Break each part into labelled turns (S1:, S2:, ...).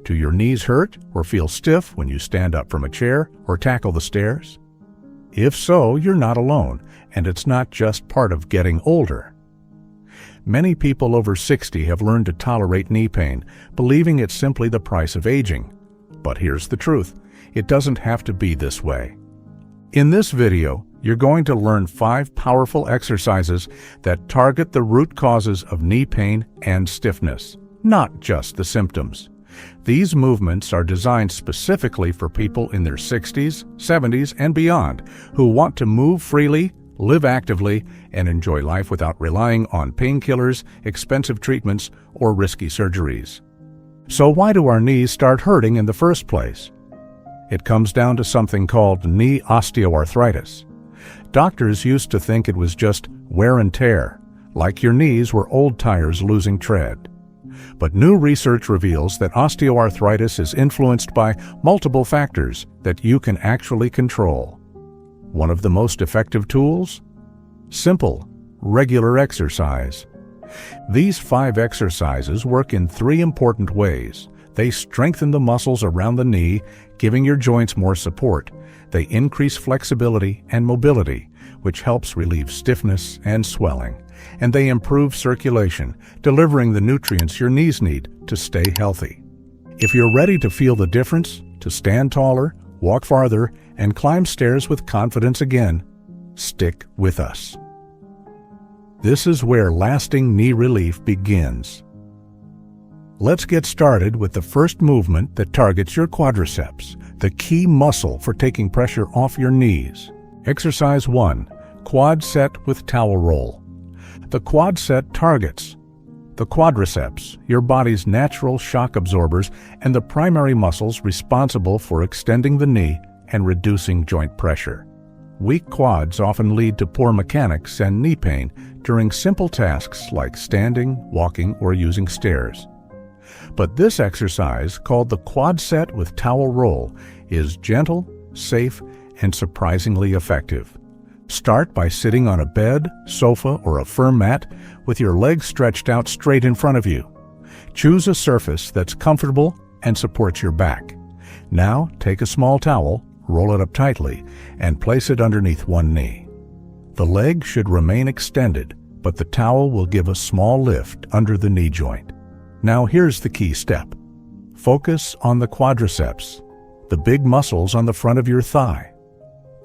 S1: Do your knees hurt or feel stiff when you stand up from a chair or tackle the stairs? If so, you're not alone, and it's not just part of getting older. Many people over 60 have learned to tolerate knee pain, believing it's simply the price of aging. But here's the truth, it doesn't have to be this way. In this video, you're going to learn 5 powerful exercises that target the root causes of knee pain and stiffness, not just the symptoms. These movements are designed specifically for people in their 60s, 70s, and beyond who want to move freely, live actively, and enjoy life without relying on painkillers, expensive treatments, or risky surgeries. So why do our knees start hurting in the first place? It comes down to something called knee osteoarthritis. Doctors used to think it was just wear and tear, like your knees were old tires losing tread. But new research reveals that osteoarthritis is influenced by multiple factors that you can actually control. One of the most effective tools? Simple, regular exercise. These 5 exercises work in 3 important ways. They strengthen the muscles around the knee, giving your joints more support. They increase flexibility and mobility, which helps relieve stiffness and swelling. And they improve circulation, delivering the nutrients your knees need to stay healthy. If you're ready to feel the difference, to stand taller, walk farther, and climb stairs with confidence again, stick with us. This is where lasting knee relief begins. Let's get started with the first movement that targets your quadriceps, the key muscle for taking pressure off your knees. Exercise 1, quad set with towel roll. The quad set targets the quadriceps, your body's natural shock absorbers and the primary muscles responsible for extending the knee and reducing joint pressure. Weak quads often lead to poor mechanics and knee pain during simple tasks like standing, walking, or using stairs. But this exercise, called the quad set with towel roll, is gentle, safe, and surprisingly effective. Start by sitting on a bed, sofa, or a firm mat with your legs stretched out straight in front of you. Choose a surface that's comfortable and supports your back. Now, take a small towel, roll it up tightly, and place it underneath one knee. The leg should remain extended, but the towel will give a small lift under the knee joint. Now here's the key step. Focus on the quadriceps, the big muscles on the front of your thigh.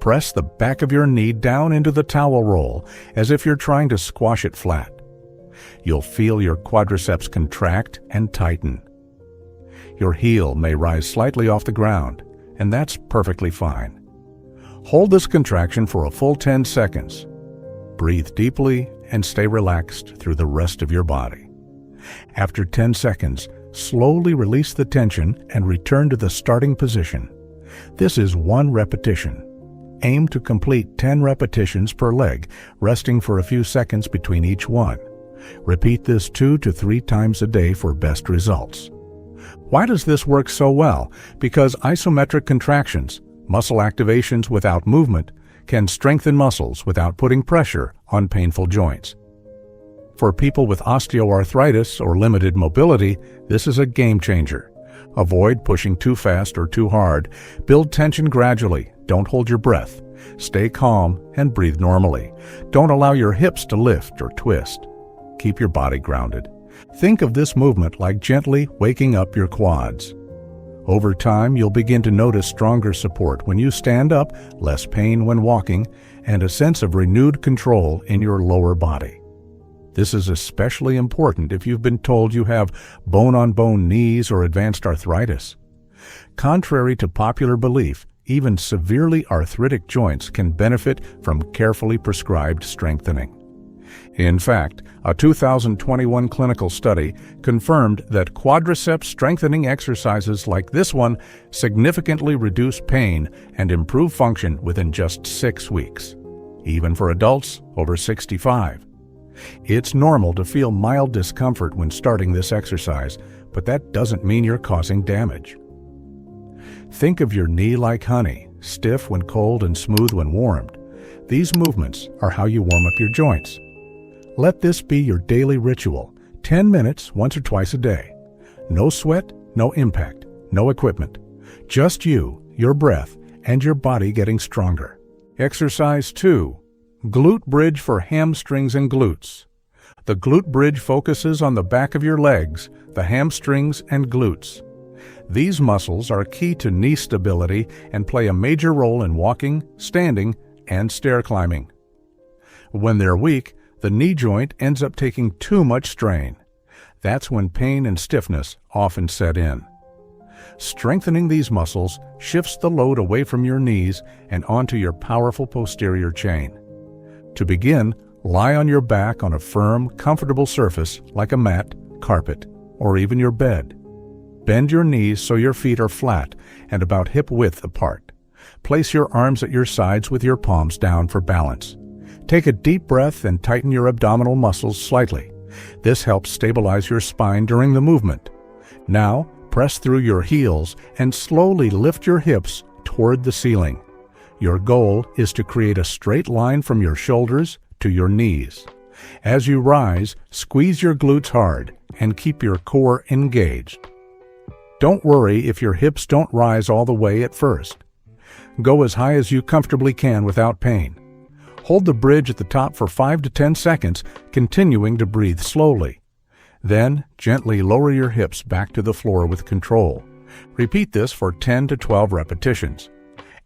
S1: Press the back of your knee down into the towel roll as if you're trying to squash it flat. You'll feel your quadriceps contract and tighten. Your heel may rise slightly off the ground, and that's perfectly fine. Hold this contraction for a full 10 seconds. Breathe deeply and stay relaxed through the rest of your body. After 10 seconds, slowly release the tension and return to the starting position. This is 1 repetition. Aim to complete 10 repetitions per leg, resting for a few seconds between each one. Repeat this 2 to 3 times a day for best results. Why does this work so well? Because isometric contractions, muscle activations without movement, can strengthen muscles without putting pressure on painful joints. For people with osteoarthritis or limited mobility, this is a game changer. Avoid pushing too fast or too hard. Build tension gradually. Don't hold your breath. Stay calm and breathe normally. Don't allow your hips to lift or twist. Keep your body grounded. Think of this movement like gently waking up your quads. Over time, you'll begin to notice stronger support when you stand up, less pain when walking, and a sense of renewed control in your lower body. This is especially important if you've been told you have bone-on-bone knees or advanced arthritis. Contrary to popular belief, even severely arthritic joints can benefit from carefully prescribed strengthening. In fact, a 2021 clinical study confirmed that quadriceps strengthening exercises like this one significantly reduce pain and improve function within just 6 weeks, even for adults over 65. It's normal to feel mild discomfort when starting this exercise, but that doesn't mean you're causing damage. Think of your knee like honey, stiff when cold and smooth when warmed. These movements are how you warm up your joints. Let this be your daily ritual, 10 minutes once or twice a day. No sweat, no impact, No equipment. Just you, your breath, and your body getting stronger. Exercise 2. Glute bridge for hamstrings and glutes. The glute bridge focuses on the back of your legs, the hamstrings and glutes. These muscles are key to knee stability and play a major role in walking, standing, and stair climbing. When they're weak, the knee joint ends up taking too much strain. That's when pain and stiffness often set in. Strengthening these muscles shifts the load away from your knees and onto your powerful posterior chain. To begin, lie on your back on a firm, comfortable surface like a mat, carpet, or even your bed. Bend your knees so your feet are flat and about hip width apart. Place your arms at your sides with your palms down for balance. Take a deep breath and tighten your abdominal muscles slightly. This helps stabilize your spine during the movement. Now, press through your heels and slowly lift your hips toward the ceiling. Your goal is to create a straight line from your shoulders to your knees. As you rise, squeeze your glutes hard and keep your core engaged. Don't worry if your hips don't rise all the way at first. Go as high as you comfortably can without pain. Hold the bridge at the top for 5 to 10 seconds, continuing to breathe slowly. Then, gently lower your hips back to the floor with control. Repeat this for 10 to 12 repetitions.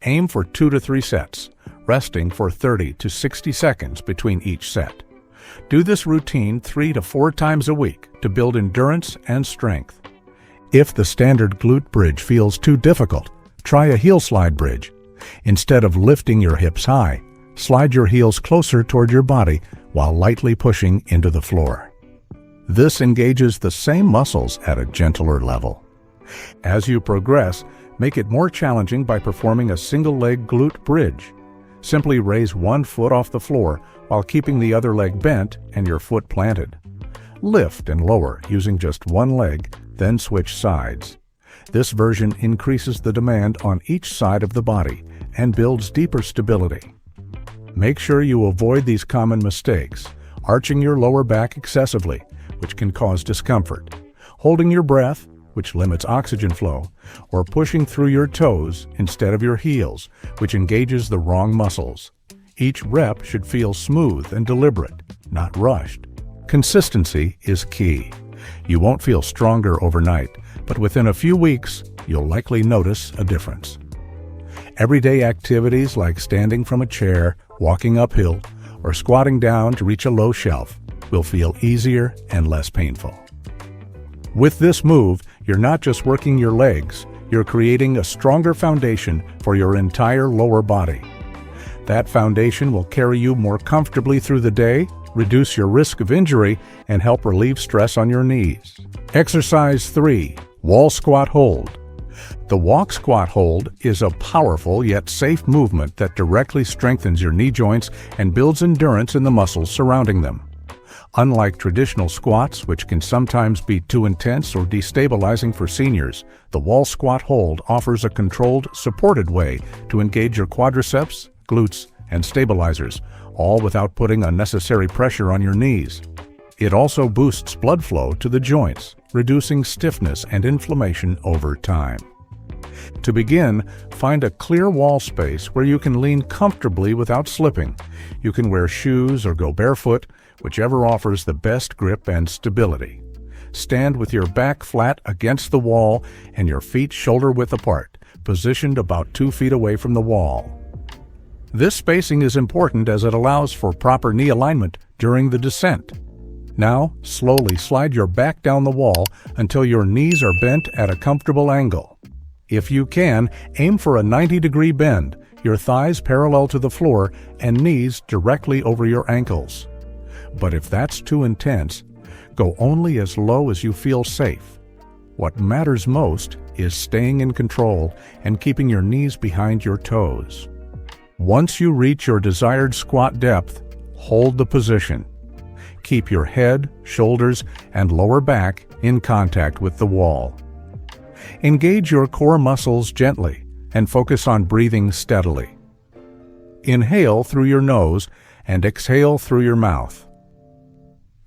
S1: Aim for 2 to 3 sets, resting for 30 to 60 seconds between each set. Do this routine 3 to 4 times a week to build endurance and strength. If the standard glute bridge feels too difficult, try a heel slide bridge. Instead of lifting your hips high, slide your heels closer toward your body while lightly pushing into the floor. This engages the same muscles at a gentler level. As you progress, make it more challenging by performing a single-leg glute bridge. Simply raise one foot off the floor while keeping the other leg bent and your foot planted. Lift and lower using just one leg, then switch sides. This version increases the demand on each side of the body and builds deeper stability. Make sure you avoid these common mistakes, arching your lower back excessively, which can cause discomfort, holding your breath, which limits oxygen flow, or pushing through your toes instead of your heels, which engages the wrong muscles. Each rep should feel smooth and deliberate, not rushed. Consistency is key. You won't feel stronger overnight, but within a few weeks, you'll likely notice a difference. Everyday activities like standing from a chair, walking uphill, or squatting down to reach a low shelf will feel easier and less painful. With this move, you're not just working your legs, you're creating a stronger foundation for your entire lower body. That foundation will carry you more comfortably through the day, reduce your risk of injury, and help relieve stress on your knees. Exercise 3. Wall Squat Hold. The walk squat hold is a powerful yet safe movement that directly strengthens your knee joints and builds endurance in the muscles surrounding them. Unlike traditional squats, which can sometimes be too intense or destabilizing for seniors, the wall squat hold offers a controlled, supported way to engage your quadriceps, glutes, and stabilizers, all without putting unnecessary pressure on your knees. It also boosts blood flow to the joints, reducing stiffness and inflammation over time. To begin, find a clear wall space where you can lean comfortably without slipping. You can wear shoes or go barefoot, whichever offers the best grip and stability. Stand with your back flat against the wall and your feet shoulder-width apart, positioned about 2 feet away from the wall. This spacing is important as it allows for proper knee alignment during the descent. Now, slowly slide your back down the wall until your knees are bent at a comfortable angle. If you can, aim for a 90-degree bend, your thighs parallel to the floor and knees directly over your ankles. But if that's too intense, go only as low as you feel safe. What matters most is staying in control and keeping your knees behind your toes. Once you reach your desired squat depth, hold the position. Keep your head, shoulders, and lower back in contact with the wall. Engage your core muscles gently and focus on breathing steadily. Inhale through your nose and exhale through your mouth.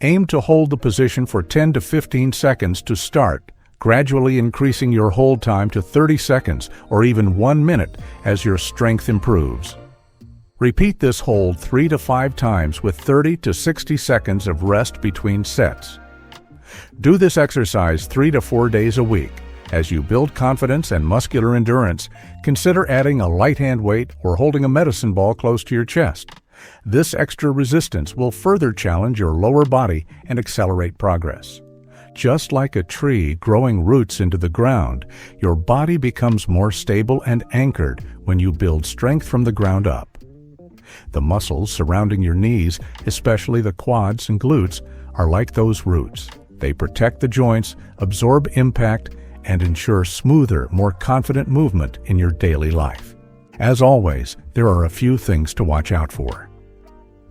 S1: Aim to hold the position for 10 to 15 seconds to start, gradually increasing your hold time to 30 seconds or even 1 minute as your strength improves. Repeat this hold 3 to 5 times with 30 to 60 seconds of rest between sets. Do this exercise 3 to 4 days a week. As you build confidence and muscular endurance, consider adding a light hand weight or holding a medicine ball close to your chest. This extra resistance will further challenge your lower body and accelerate progress. Just like a tree growing roots into the ground, your body becomes more stable and anchored when you build strength from the ground up. The muscles surrounding your knees, especially the quads and glutes, are like those roots. They protect the joints, absorb impact, and ensure smoother, more confident movement in your daily life. As always, there are a few things to watch out for.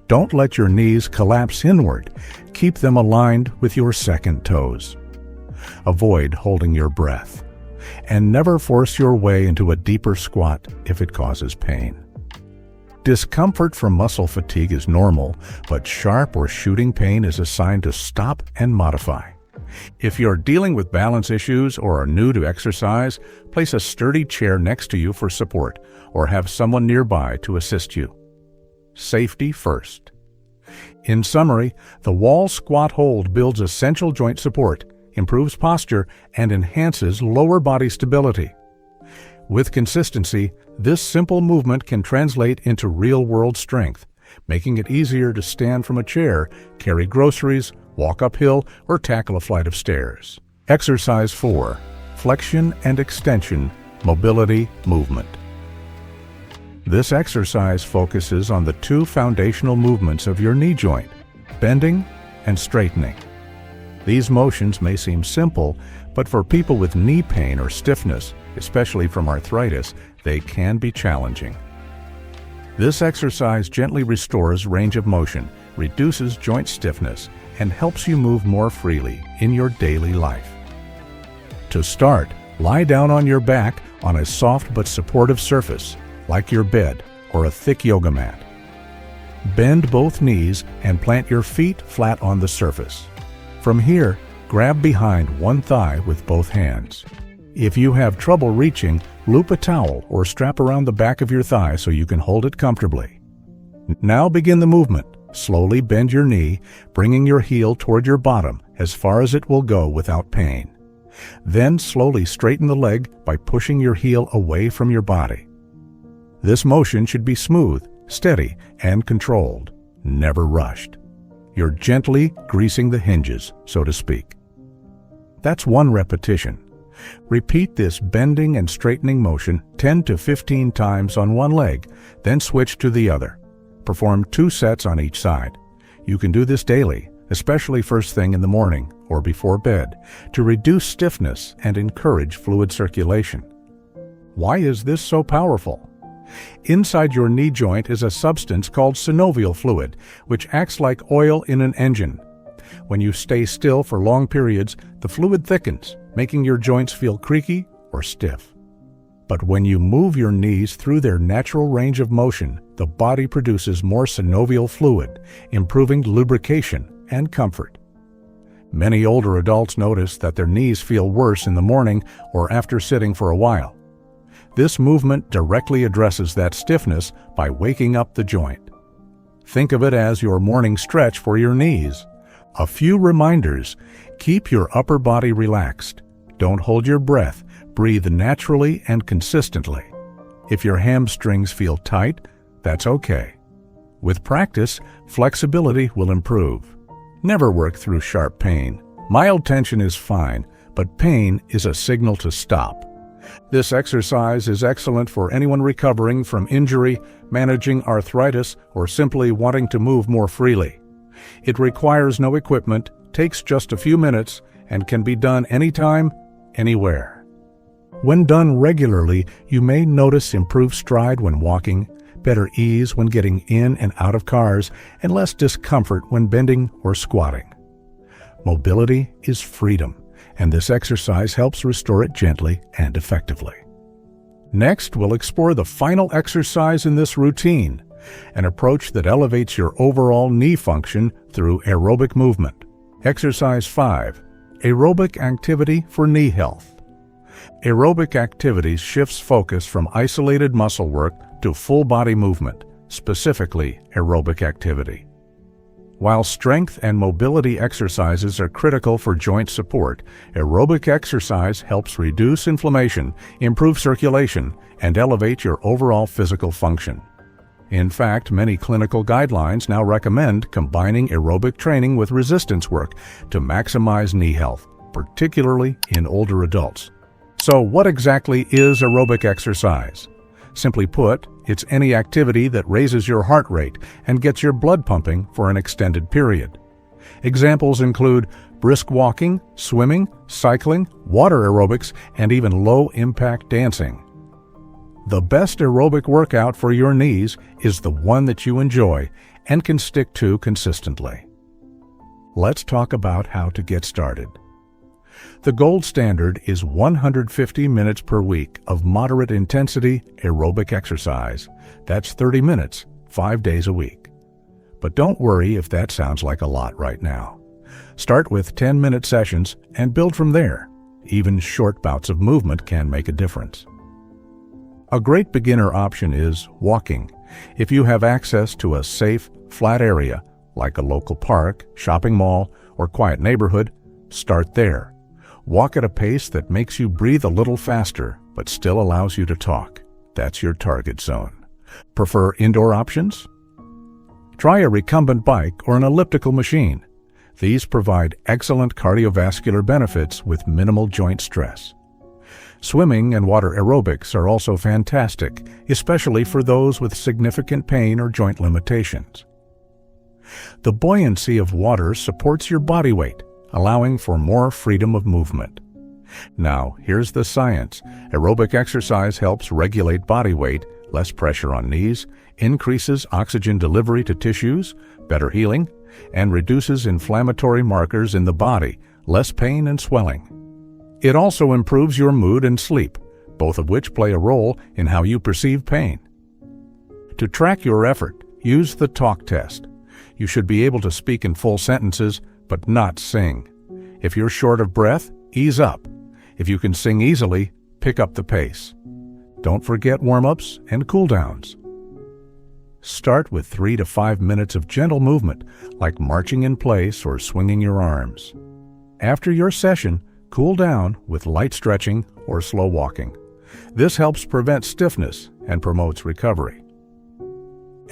S1: Don't let your knees collapse inward. Keep them aligned with your second toes. Avoid holding your breath. And never force your way into a deeper squat if it causes pain. Discomfort from muscle fatigue is normal, but sharp or shooting pain is a sign to stop and modify. If you're dealing with balance issues or are new to exercise, place a sturdy chair next to you for support or have someone nearby to assist you. Safety first. In summary, the wall squat hold builds essential joint support, improves posture, and enhances lower body stability. With consistency, this simple movement can translate into real-world strength, making it easier to stand from a chair, carry groceries, walk uphill, or tackle a flight of stairs. Exercise 4. Flexion and extension, mobility, movement. This exercise focuses on the two foundational movements of your knee joint, bending and straightening. These motions may seem simple, but for people with knee pain or stiffness, especially from arthritis, they can be challenging. This exercise gently restores range of motion, reduces joint stiffness, and helps you move more freely in your daily life. To start, lie down on your back on a soft but supportive surface, like your bed or a thick yoga mat. Bend both knees and plant your feet flat on the surface. From here, grab behind one thigh with both hands. If you have trouble reaching, loop a towel or strap around the back of your thigh so you can hold it comfortably. Now begin the movement. Slowly bend your knee, bringing your heel toward your bottom as far as it will go without pain. Then slowly straighten the leg by pushing your heel away from your body. This motion should be smooth, steady, and controlled, never rushed. You're gently greasing the hinges, so to speak. That's one repetition. Repeat this bending and straightening motion 10 to 15 times on one leg, then switch to the other. Perform 2 sets on each side. You can do this daily, especially first thing in the morning or before bed, to reduce stiffness and encourage fluid circulation. Why is this so powerful? Inside your knee joint is a substance called synovial fluid, which acts like oil in an engine. When you stay still for long periods, the fluid thickens, making your joints feel creaky or stiff. But when you move your knees through their natural range of motion, the body produces more synovial fluid, improving lubrication and comfort. Many older adults notice that their knees feel worse in the morning or after sitting for a while. This movement directly addresses that stiffness by waking up the joint. Think of it as your morning stretch for your knees. A few reminders: keep your upper body relaxed. Don't hold your breath. Breathe naturally and consistently. If your hamstrings feel tight, that's okay. With practice, flexibility will improve. Never work through sharp pain. Mild tension is fine, but pain is a signal to stop. This exercise is excellent for anyone recovering from injury, managing arthritis, or simply wanting to move more freely. It requires no equipment, takes just a few minutes, and can be done anytime, anywhere. When done regularly, you may notice improved stride when walking, better ease when getting in and out of cars, and less discomfort when bending or squatting. Mobility is freedom, and this exercise helps restore it gently and effectively. Next, we'll explore the final exercise in this routine, an approach that elevates your overall knee function through aerobic movement. Exercise 5, Aerobic activity for knee health. Aerobic activities shifts focus from isolated muscle work to full body movement, specifically aerobic activity. While strength and mobility exercises are critical for joint support, aerobic exercise helps reduce inflammation, improve circulation, and elevate your overall physical function. In fact, many clinical guidelines now recommend combining aerobic training with resistance work to maximize knee health, particularly in older adults. So, what exactly is aerobic exercise? Simply put, it's any activity that raises your heart rate and gets your blood pumping for an extended period. Examples include brisk walking, swimming, cycling, water aerobics, and even low-impact dancing. The best aerobic workout for your knees is the one that you enjoy and can stick to consistently. Let's talk about how to get started. The gold standard is 150 minutes per week of moderate intensity aerobic exercise. That's 30 minutes, 5 days a week. But don't worry if that sounds like a lot right now. Start with 10-minute sessions and build from there. Even short bouts of movement can make a difference. A great beginner option is walking. If you have access to a safe, flat area, like a local park, shopping mall, or quiet neighborhood, start there. Walk at a pace that makes you breathe a little faster, but still allows you to talk. That's your target zone. Prefer indoor options? Try a recumbent bike or an elliptical machine. These provide excellent cardiovascular benefits with minimal joint stress. Swimming and water aerobics are also fantastic, especially for those with significant pain or joint limitations. The buoyancy of water supports your body weight, allowing for more freedom of movement. Now, here's the science. Aerobic exercise helps regulate body weight, less pressure on knees, increases oxygen delivery to tissues, better healing, and reduces inflammatory markers in the body, less pain and swelling. It also improves your mood and sleep, both of which play a role in how you perceive pain. To track your effort, use the talk test. You should be able to speak in full sentences, but not sing. If you're short of breath, ease up. If you can sing easily, pick up the pace. Don't forget warm-ups and cool-downs. Start with 3 to 5 minutes of gentle movement, like marching in place or swinging your arms. After your session, cool down with light stretching or slow walking. This helps prevent stiffness and promotes recovery.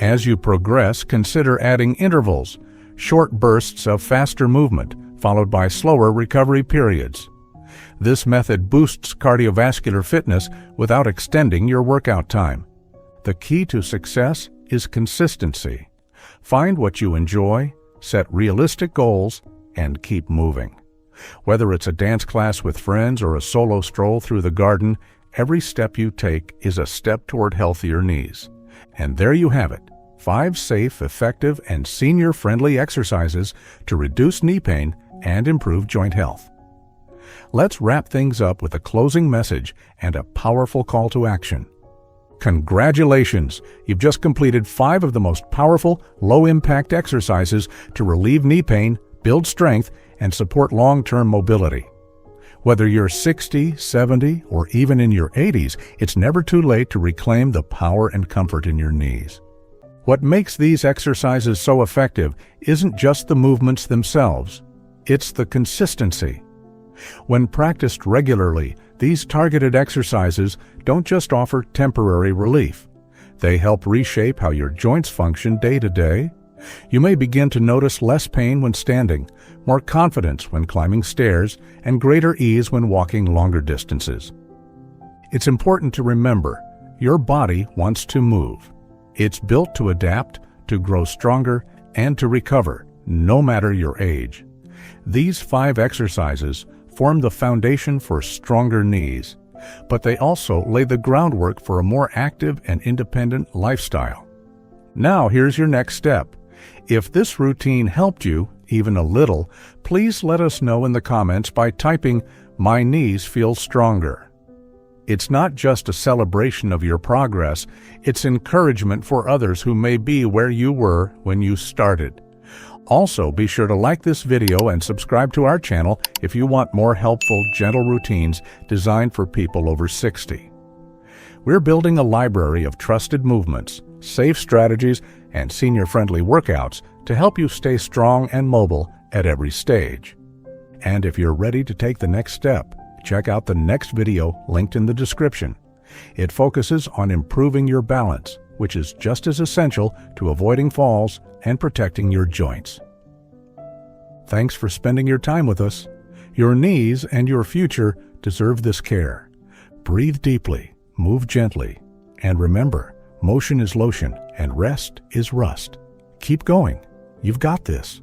S1: As you progress, consider adding intervals, short bursts of faster movement, followed by slower recovery periods. This method boosts cardiovascular fitness without extending your workout time. The key to success is consistency. Find what you enjoy, set realistic goals, and keep moving. Whether it's a dance class with friends or a solo stroll through the garden, every step you take is a step toward healthier knees. And there you have it, 5 safe, effective, and senior-friendly exercises to reduce knee pain and improve joint health. Let's wrap things up with a closing message and a powerful call to action. Congratulations! You've just completed 5 of the most powerful, low-impact exercises to relieve knee pain, build strength, and support long-term mobility. Whether you're 60, 70, or even in your 80s, it's never too late to reclaim the power and comfort in your knees. What makes these exercises so effective isn't just the movements themselves, it's the consistency. When practiced regularly, these targeted exercises don't just offer temporary relief. They help reshape how your joints function day to day. You may begin to notice less pain when standing, more confidence when climbing stairs, and greater ease when walking longer distances. It's important to remember, your body wants to move. It's built to adapt, to grow stronger, and to recover, no matter your age. These 5 exercises form the foundation for stronger knees, but they also lay the groundwork for a more active and independent lifestyle. Now here's your next step. If this routine helped you, even a little, please let us know in the comments by typing, "My knees feel stronger." It's not just a celebration of your progress, it's encouragement for others who may be where you were when you started. Also, be sure to like this video and subscribe to our channel if you want more helpful, gentle routines designed for people over 60. We're building a library of trusted movements, safe strategies, and senior-friendly workouts to help you stay strong and mobile at every stage. And if you're ready to take the next step, check out the next video linked in the description. It focuses on improving your balance, which is just as essential to avoiding falls and protecting your joints. Thanks for spending your time with us. Your knees and your future deserve this care. Breathe deeply, move gently, and remember, motion is lotion and rest is rust. Keep going. You've got this.